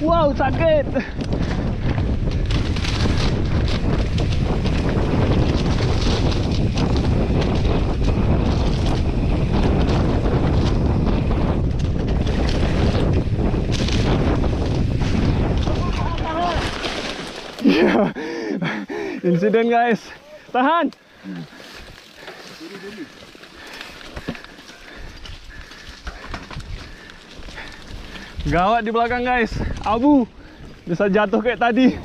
Wow, sakit. Ya, insiden guys. Tahan. Gawat di belakang guys. Abu bisa jatuh kayak tadi.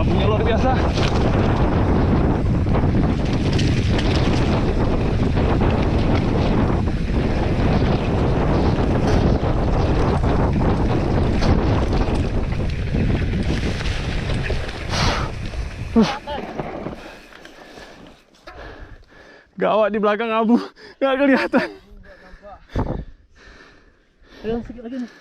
Abunya luar biasa. Gawat di belakang abu, nggak kelihatan. Ayo sedikit lagi nih.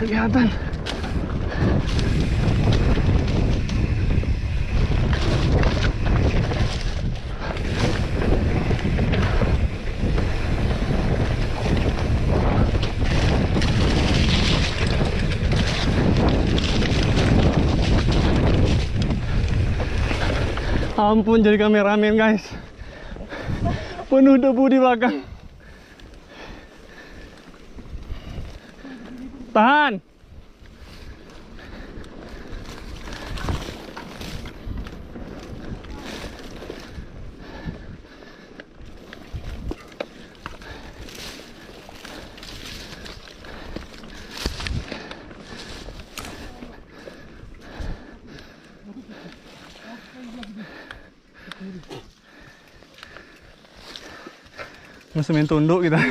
Kelihatan. Ampun jadi kameramen guys. Penuh debu di belakang. Tahan. Masih main tunduk kita.